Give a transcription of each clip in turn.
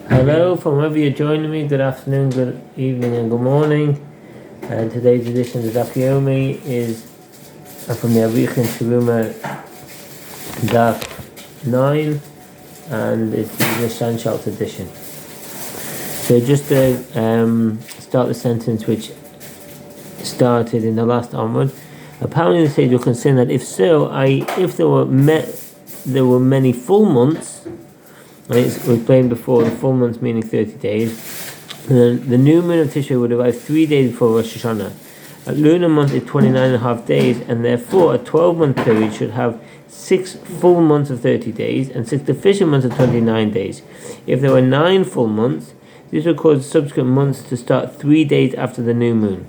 Hello, from wherever you're joining me, good afternoon, good evening and good morning. And today's edition of the Daf Yomi is from the Arakhin Shuruma Daf 9, and it's the Steinsaltz edition. So just to start the sentence which started in the last onward, apparently the sage will consider that if there were many full months, and it was explained before, the full months meaning 30 days. And the new moon of Tishrei would arrive 3 days before Rosh Hashanah. A lunar month is 29.5 days, and therefore a 12-month period should have 6 full months of 30 days and 6 deficient months of 29 days. If there were 9 full months, this would cause subsequent months to start 3 days after the new moon.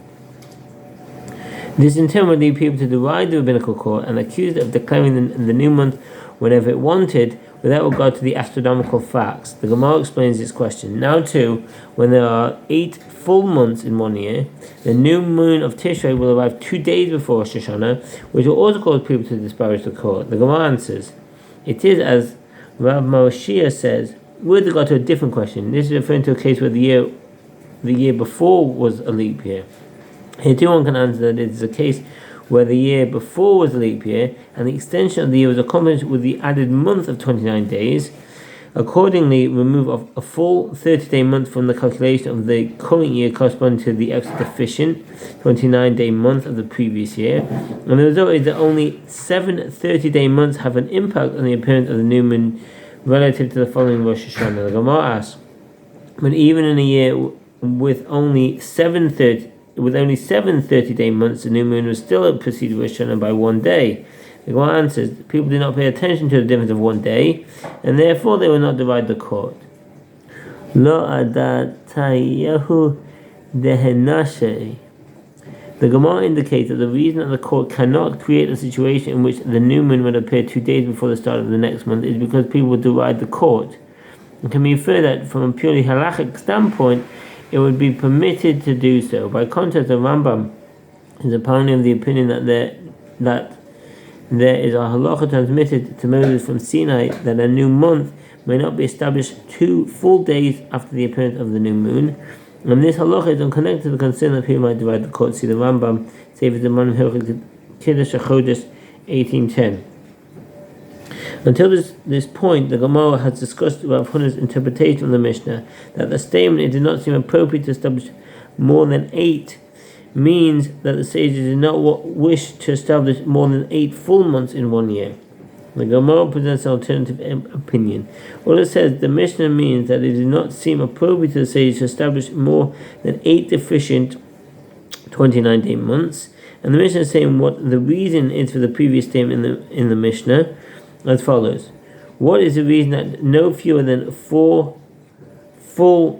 This in turn would lead people to deride the rabbinical court and accuse it of declaring the new month whenever it wanted, without regard to the astronomical facts. The Gemara explains this question. Now too, when there are 8 full months in 1 year, the new moon of Tishrei will arrive 2 days before Rosh Hashanah, which will also cause people to disparage the court. The Gemara answers, it is as Rav Marashia says, with regard to a different question. This is referring to a case where the year before was a leap year. Here too one can answer that it is a case where the year before was a leap year, and the extension of the year was accomplished with the added month of 29 days. Accordingly, remove a full 30-day month from the calculation of the current year corresponding to the extra deficient 29-day month of the previous year. And the result is that only 7 30-day months have an impact on the appearance of the new moon relative to the following Rosh Hashanah. The Gemara asks, but even in a year with only 7 30-day months, the new moon was still preceded Rosh Hashanah by 1 day. The Gemara answers, people did not pay attention to the difference of 1 day, and therefore they will not divide the court. Lo adatayahu dehenashe. The Gemara indicates that the reason that the court cannot create a situation in which the new moon would appear 2 days before the start of the next month is because people would divide the court. It can be inferred that from a purely halachic standpoint, it would be permitted to do so. By contrast, the Rambam is apparently of the opinion that there is a halacha transmitted to Moses from Sinai that a new month may not be established 2 full days after the appearance of the new moon. And this halacha is unconnected to the concern that people might divide the court. See the Rambam, Sefer Zman Hilchot Kiddush HaChodesh 18:10. Until this point, the Gemara has discussed Rav Huna's interpretation of the Mishnah that the statement "it did not seem appropriate to establish more than 8" means that the sages did not wish to establish more than 8 full months in 1 year. The Gemara presents an alternative opinion. All it says, the Mishnah means that it did not seem appropriate to the sages to establish more than 8 deficient 29-day months, and the Mishnah is saying what the reason is for the previous statement in the Mishnah as follows. What is the reason that no fewer than 4 full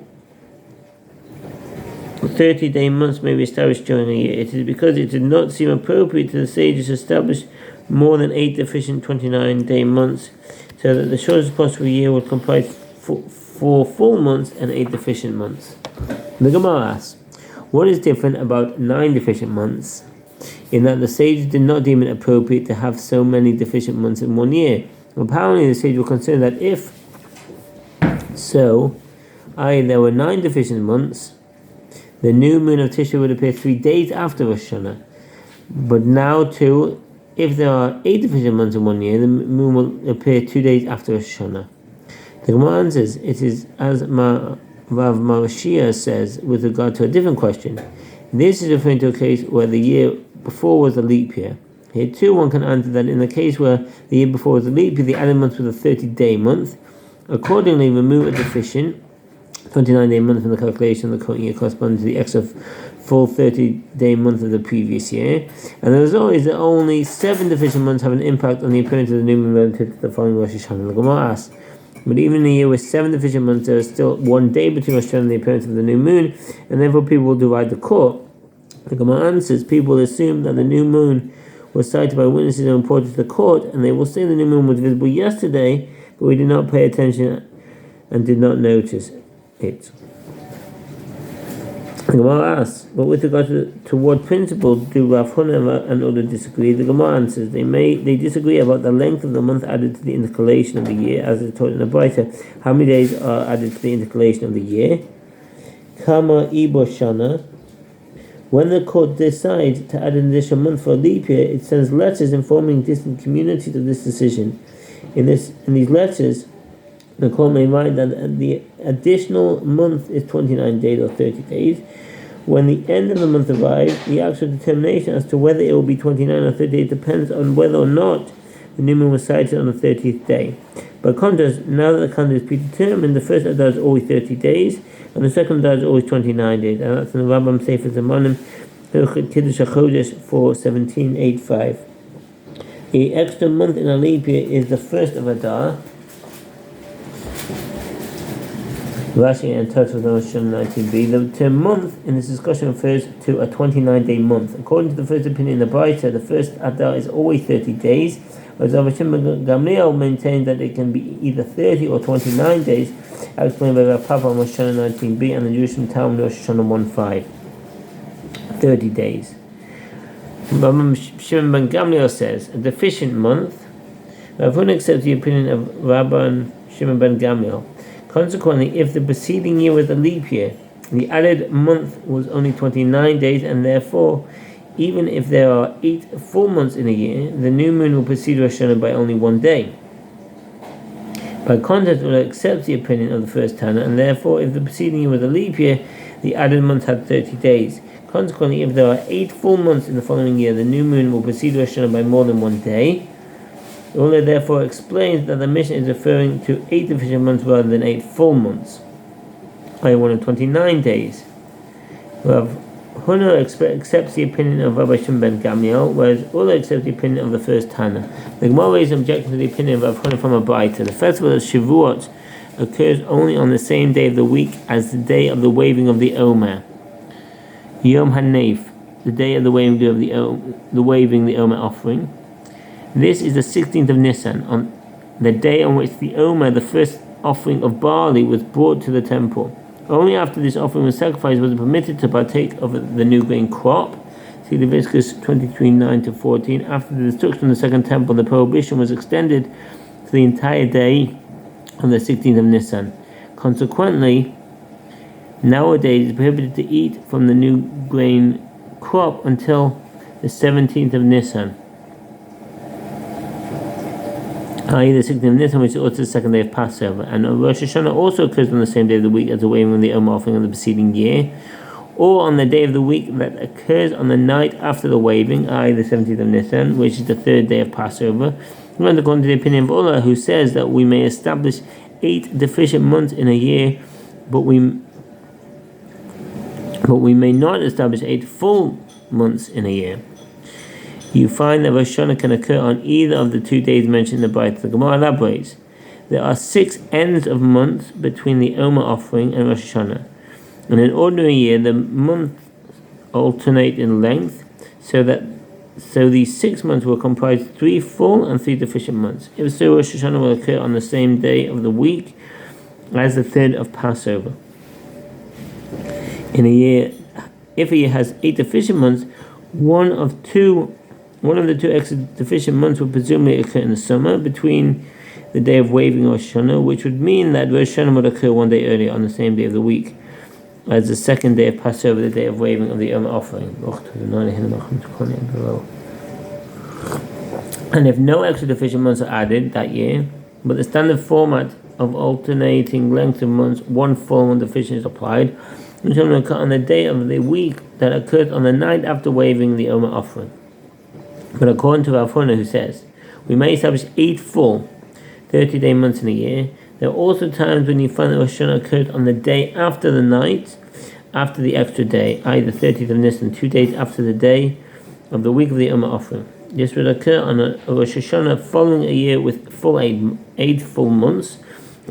30-day months may be established during a year? It is because it did not seem appropriate to the sages to establish more than 8 deficient 29-day months, so that the shortest possible year would comprise 4 full months and 8 deficient months. The Gemara asks, what is different about 9 deficient months, in that the sages did not deem it appropriate to have so many deficient months in 1 year? Apparently the sage will consider that if so, i.e. there were 9 deficient months, the new moon of Tishrei would appear 3 days after Rosh Hashanah. But now too, if there are 8 deficient months in 1 year, the moon will appear 2 days after Rosh Hashanah. The Gemara answers, it is as Rav Marashia says with regard to a different question. This is referring to a case where the year before was a leap year. Here too one can answer that in the case where the year before was a leap year, the added month was a 30-day month. Accordingly, remove a deficient 29-day month from the calculation of the current year corresponding to the extra full 30-day month of the previous year. And the result is that only 7 deficient months have an impact on the appearance of the new moon relative to the following Rosh Hashanah. The Gemara asks, but even in a year with 7 deficient months, there is still 1 day between Rosh Hashanah and the appearance of the new moon, and therefore people will divide the court. The Gemara answers, people will assume that the new moon was cited by witnesses and reported to the court, and they will say the new moon was visible yesterday, but we did not pay attention and did not notice it. The Gemara asks, but with regard to what principle do Rav Huna and others disagree? The Gemara answers, they disagree about the length of the month added to the intercalation of the year, as is taught in the Braita. How many days are added to the intercalation of the year? Kama Ibo Shana. When the court decides to add an additional month for a leap year, it sends letters informing distant communities of this decision. In these letters, the court may write that the additional month is 29 days or 30 days. When the end of the month arrives, the actual determination as to whether it will be 29 or 30 days depends on whether or not the new moon was sighted on the 30th day. By contrast, now that the calendar is predetermined, the first Adar is always 30 days, and the second Adar is always 29 days. And that's in the Rambam Sefer Zamanim, Kiddush HaChodesh 4:1785. The extra month in a leap year is the first of Adar. Rashi and Tosfos on Rosh Hashanah 19b. The term month in this discussion refers to a 29-day month. According to the first opinion in the Braita, the first Adar is always 30 days, whereas Rav Shimon Gamliel maintains that it can be either 30 or 29 days, as explained by Rav Papa on Rosh Hashanah 19b and the Jerusalem Talmud Rosh Hashanah 1:5. 30 days. Rav Shimon ben Gamliel says, a deficient month. Rav Huna accepts the opinion of Rabban Shimon ben Gamliel. Consequently, if the preceding year was a leap year, the added month was only 29 days, and therefore, even if there are 8 full months in a year, the new moon will precede Rosh Hashanah by only 1 day. By contrast, Ula accepts the opinion of the first Tana, and therefore, if the preceding year was a leap year, the added month had 30 days. Consequently, if there are 8 full months in the following year, the new moon will precede Rosh Hashanah by more than 1 day. Ula therefore explains that the mission is referring to 8 deficient months rather than 8 full months, i.e. 129 days. Rav Huna accepts the opinion of Rabbi Shimon ben Gamliel, whereas Ula accepts the opinion of the first Tana. The Gemara raises an objection to the opinion of Rav Huna from a Braita. The festival of Shavuot occurs only on the same day of the week as the day of the waving of the Omer, Yom HaNeif, the day of the waving of the Omer offering. This is the 16th of Nisan, on the day on which the Omer, the first offering of barley, was brought to the temple. Only after this offering was sacrificed was it permitted to partake of the new grain crop. See Leviticus 23:9-14. After the destruction of the second temple, the prohibition was extended to the entire day on the 16th of Nisan. Consequently, nowadays it's prohibited to eat from the new grain crop until the 17th of Nisan, i.e. the 16th of Nisan, which is also the second day of Passover. And Rosh Hashanah also occurs on the same day of the week as the waving of the Omer offering of the preceding year, or on the day of the week that occurs on the night after the waving, i.e. the 17th of Nisan, which is the third day of Passover. And according to the opinion of Ula, who says that we may establish 8 deficient months in a year, but we may not establish 8 full months in a year. You find that Rosh Hashanah can occur on either of the 2 days mentioned in the Braita. The Gemara elaborates. There are 6 ends of months between the Omer offering and Rosh Hashanah. In an ordinary year, the months alternate in length, so these 6 months will comprise 3 full and 3 deficient months. If so, Rosh Hashanah will occur on the same day of the week as the third of Passover. In a year, if a year has 8 deficient months, one of the 2 extra deficient months would presumably occur in the summer between the day of waving Rosh Hashanah, which would mean that Rosh Hashanah would occur 1 day earlier on the same day of the week as the second day of Passover, the day of waving of the Omer offering. And if no extra deficient months are added that year, but the standard format of alternating length of months, 1 full, 1 deficient is applied, which will occur on the day of the week that occurs on the night after waving the Omer offering. But according to Rav Huna, who says, we may establish 8 full 30-day months in a year, there are also times when you find that Rosh Hashanah occurs on the day after the night, after the extra day, i.e. the 30th of Nisan, 2 days after the day of the week of the Omer offering. This would occur on a Rosh Hashanah following a year with full 8 full months,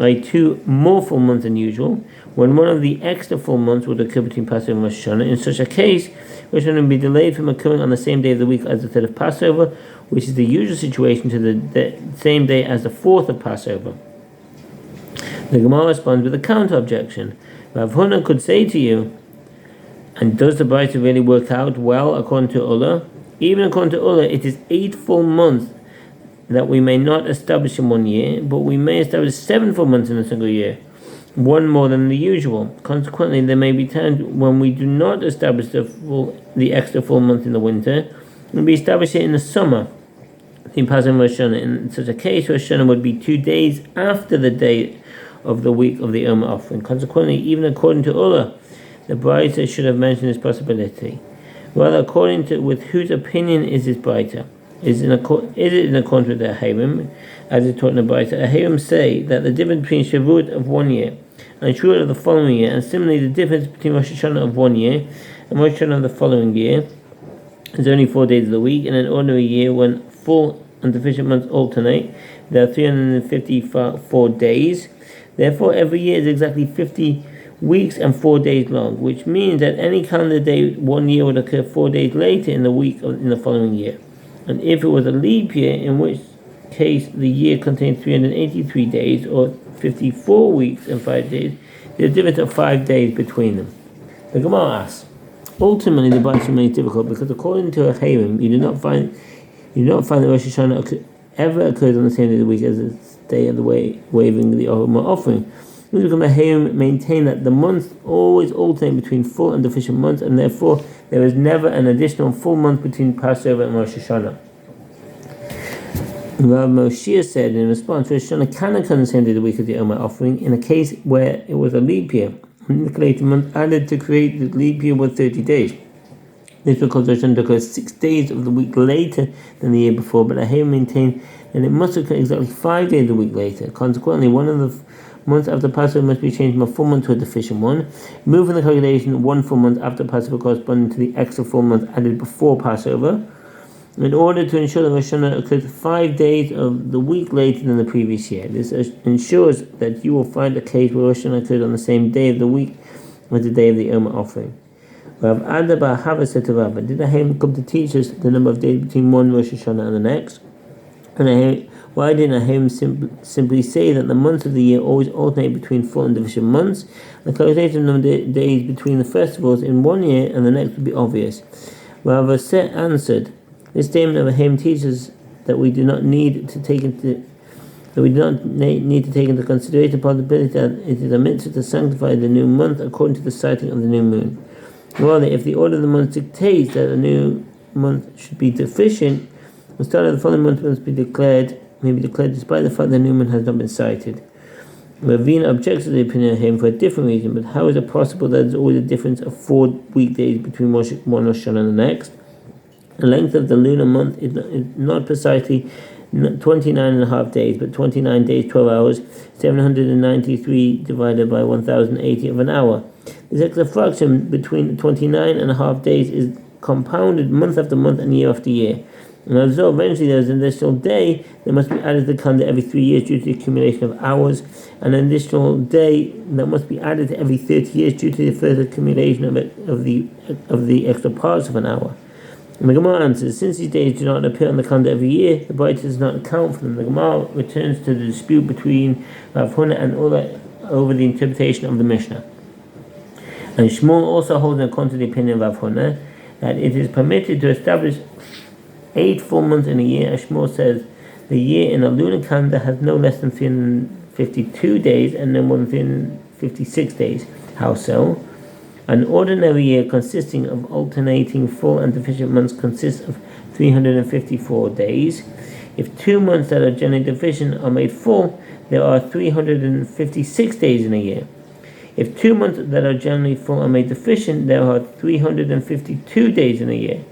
i.e. 2 more full months than usual, when one of the extra full months would occur between Passover and Rosh Hashanah. In such a case, Rosh Hashanah would be delayed from occurring on the same day of the week as the third of Passover, which is the usual situation, to the same day as the fourth of Passover. The Gemara responds with a counter objection. Rav Huna could say to you, And does the Braita really work out well according to Ullah? Even according to Ullah, it is 8 full months that we may not establish in 1 year, but we may establish 7 full months in a single year, one more than the usual. Consequently, there may be times when we do not establish the extra full month in the winter, and we establish it in the summer. In Passover Rosh Hashanah, in such a case, Rosh Hashanah would be 2 days after the day of the week of the Yom offering. Consequently, even according to Ullah, the Braita should have mentioned this possibility. Well, according to with whose opinion is this Braita? Is it in accordance with the Ahirim, as it's taught in the Braita? Ahirim say that the difference between Shavuot of 1 year and Shavuot of the following year, and similarly the difference between Rosh Hashanah of 1 year and Rosh Hashanah of the following year, is only 4 days of the week. In an ordinary year, when full and deficient months alternate, there are 354 days. Therefore, every year is exactly 50 weeks and 4 days long, which means that any calendar day 1 year would occur 4 days later in the week in the following year. And if it was a leap year, in which case the year contains 383 days, or 54 weeks and 5 days, there's a difference of 5 days between them. The Gemara asks, ultimately the Braita remains difficult because according to Achirim, you do not find that Rosh Hashanah ever occurs on the same day of the week as the day of the waving the offering. This is because Achirim maintain that the months always alternate between full and deficient months, and therefore there is never an additional full month between Passover and Rosh Hashanah. Rav Moshe said in response, Rosh Hashanah can occur on the same day of the week as the Yom offering in a case where it was a leap year. The calculated month added to create the leap year was 30 days. This because Rosh Hashanah occurs 6 days of the week later than the year before, but Ahirim maintain that it must occur exactly 5 days of the week later. Consequently, one of the months after Passover must be changed from a full month to a deficient one, moving the calculation 1 full month after Passover corresponding to the extra full month added before Passover, in order to ensure that Rosh Hashanah occurs 5 days of the week later than the previous year. This ensures that you will find a case where Rosh Hashanah occurs on the same day of the week as the day of the Yom offering. Rav Ada bar Hava said to Rabbi, did Ahirim come to teach us the number of days between one Rosh Hashanah and the next? And why didn't Ahirim simply say that the months of the year always alternate between full and deficient months? The calculation of the days between the festivals in 1 year and the next would be obvious. Rav Aseh answered, this statement of Ahirim teaches that we do not need to take into consideration the possibility that it is a mitzvah to sanctify the new month according to the sighting of the new moon. Rather, if the order of the month dictates that a new month should be deficient, the start of the following month may be declared despite the fact that the new moon has not been sighted. Ravina objects to the opinion of him for a different reason, but how is it possible that there is always a difference of 4 weekdays between one Rosh Hashanah and the next? The length of the lunar month is not precisely 29.5 days, but 29 days, 12 hours, 793 divided by 1080 of an hour. This extra fraction between 29.5 days is compounded month after month and year after year. And although eventually there is an additional day that must be added to the calendar every 3 years due to the accumulation of hours, and an additional day that must be added to every 30 years due to the further accumulation of the extra parts of an hour. And the Gemara answers, since these days do not appear on the calendar every year, the Braita does not account for them. The Gemara returns to the dispute between Rav Huna and Ullah over the interpretation of the Mishnah. And Shmuel also holds, according to the opinion of Rav Huna, that it is permitted to establish 8 full months in a year. As Shmuel says, the year in a lunar calendar has no less than 352 days and no more than 356 days. How so? An ordinary year consisting of alternating full and deficient months consists of 354 days. If 2 months that are generally deficient are made full, there are 356 days in a year. If 2 months that are generally full are made deficient, there are 352 days in a year.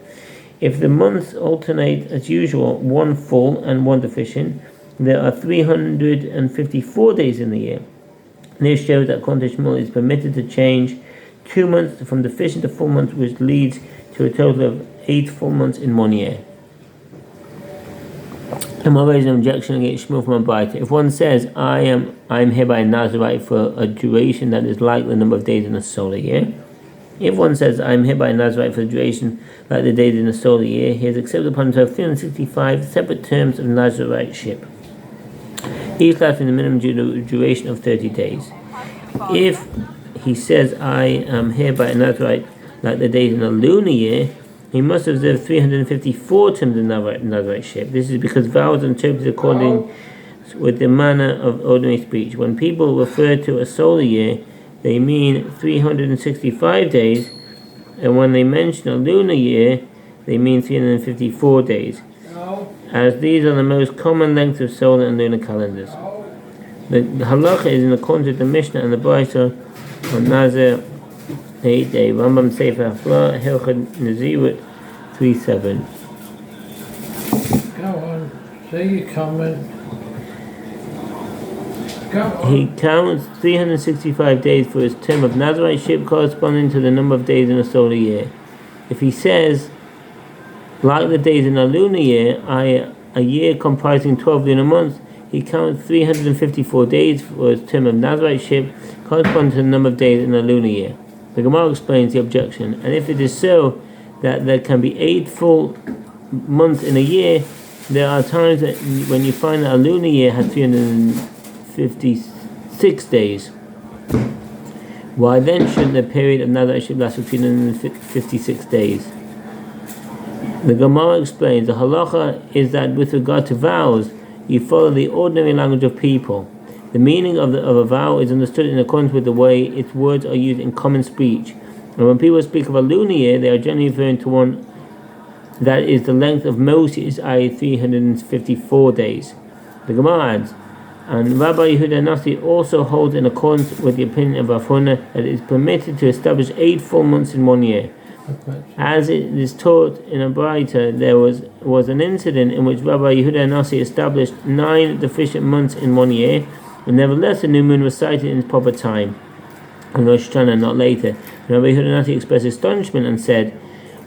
If the months alternate as usual, 1 full and 1 deficient, there are 354 days in the year. This shows that according to Shmuel, it is permitted to change 2 months from deficient to full months, which leads to a total of 8 full months in 1 year. And I'll raise an objection against Shmuel from a Braita. If one says, I am hereby Nazarite for a duration that is like the number of days in a solar year. If one says, I am hereby Nazarite for a duration like the days in a solar year, he has accepted upon himself 365 separate terms of Nazariteship, each lasting the minimum duration of 30 days. If he says, I am hereby Nazarite like the days in a lunar year, he must observe 354 terms of Nazirite. This is because vows are interpreted according with the manner of ordinary speech. When people refer to a solar year, they mean 365 days, and when they mention a lunar year, they mean 354 days, as these are the most common lengths of solar and lunar calendars. The halacha is in accordance with the Mishnah and the Brisa on Nazir 8-day. Rambam Sefer Hafla Hilchot Nazirut 3:7. Go on, say your comment. He counts 365 days for his term of Nazirite corresponding to the number of days in a solar year. If he says, like the days in a lunar year, a year comprising 12 lunar months, he counts 354 days for his term of Nazirite corresponding to the number of days in a lunar year. The Gemara explains the objection, and if it is so that there can be 8 full months in a year, there are times that when you find that a lunar year has 356 days. Why then shouldn't the period of Nazirite last for 356 days? The Gemara explains the halacha is that with regard to vows, you follow the ordinary language of people. The meaning of a vow is understood in accordance with the way its words are used in common speech. And when people speak of a lunar year, they are generally referring to one that is the length of Moses, i.e. 354 days. The Gemara adds, and Rabbi Yehuda Nasi also holds in accordance with the opinion of Rav Huna that it is permitted to establish 8 full months in 1 year. As it is taught in a Braita, there was an incident in which Rabbi Yehuda Nasi established 9 deficient months in 1 year, and nevertheless the new moon was sighted in its proper time, and Rosh Hashanah not later. And Rabbi Yehuda Nasi expressed astonishment and said,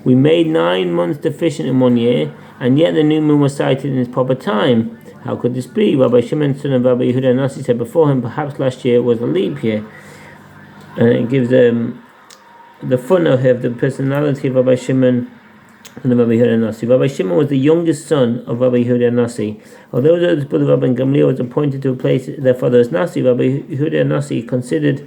"We made 9 months deficient in 1 year, and yet the new moon was sighted in its proper time. How could this be?" Rabbi Shimon, son of Rabbi Yehuda Nasi, said before him, "Perhaps last year was a leap year." And it gives the footnote here of the personality of Rabbi Shimon and Rabbi Yehuda Nasi. Rabbi Shimon was the youngest son of Rabbi Yehuda Nasi. Although his brother Rabbi Gamliel was appointed to replace their father as Nasi, Rabbi Yehuda Nasi considered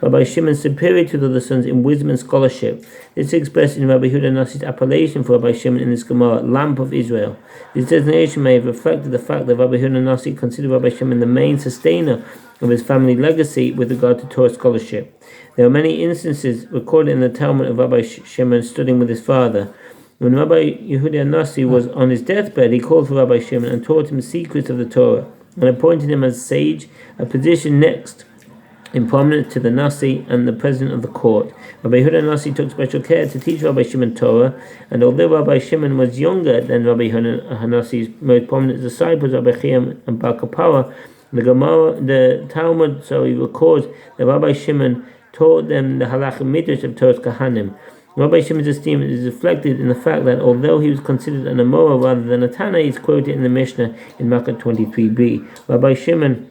Rabbi Shimon superior to the other sons in wisdom and scholarship. This is expressed in Rabbi Yehuda Nasi's appellation for Rabbi Shimon in this Gemara, Lamp of Israel. This designation may have reflected the fact that Rabbi Yehuda Nasi considered Rabbi Shimon the main sustainer of his family legacy with regard to Torah scholarship. There are many instances recorded in the Talmud of Rabbi Shimon studying with his father. When Rabbi Yehuda Nasi was on his deathbed, he called for Rabbi Shimon and taught him secrets of the Torah, and appointed him as sage, a position next in prominence to the Nasi and the president of the court. Rabbi Yehuda Nasi took special care to teach Rabbi Shimon Torah, and although Rabbi Shimon was younger than Rabbi Yehuda Nasi's most prominent disciples, Rabbi Chiam and Bar Kapara, the Talmud records that Rabbi Shimon taught them the halachic midrash of Torah's Kahanim. Rabbi Shimon's esteem is reflected in the fact that although he was considered an Amora rather than a Tana, he is quoted in the Mishnah in Makkah 23b. Rabbi Shimon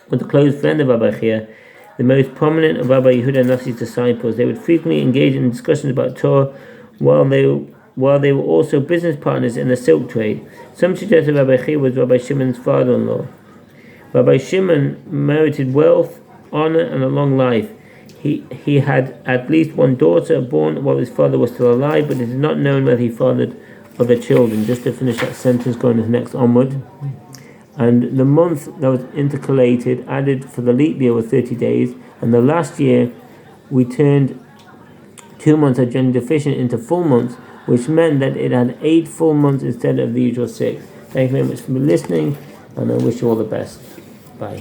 was a close friend of Rabbi Chia, the most prominent of Rabbi Yehuda Nasi's disciples. They would frequently engage in discussions about Torah while they were also business partners in the silk trade. Some suggest that Rabbi Chia was Rabbi Shimon's father-in-law. Rabbi Shimon merited wealth, honor, and a long life. He had at least one daughter born while his father was still alive, but it is not known whether he fathered other children. Just to finish that sentence, going to the next onward. And the month that was intercalated, added for the leap year, was 30 days, and the last year we turned 2 months of generally deficient into full months, which meant that it had 8 full months instead of the usual 6. Thank you very much for listening, and I wish you all the best. Bye.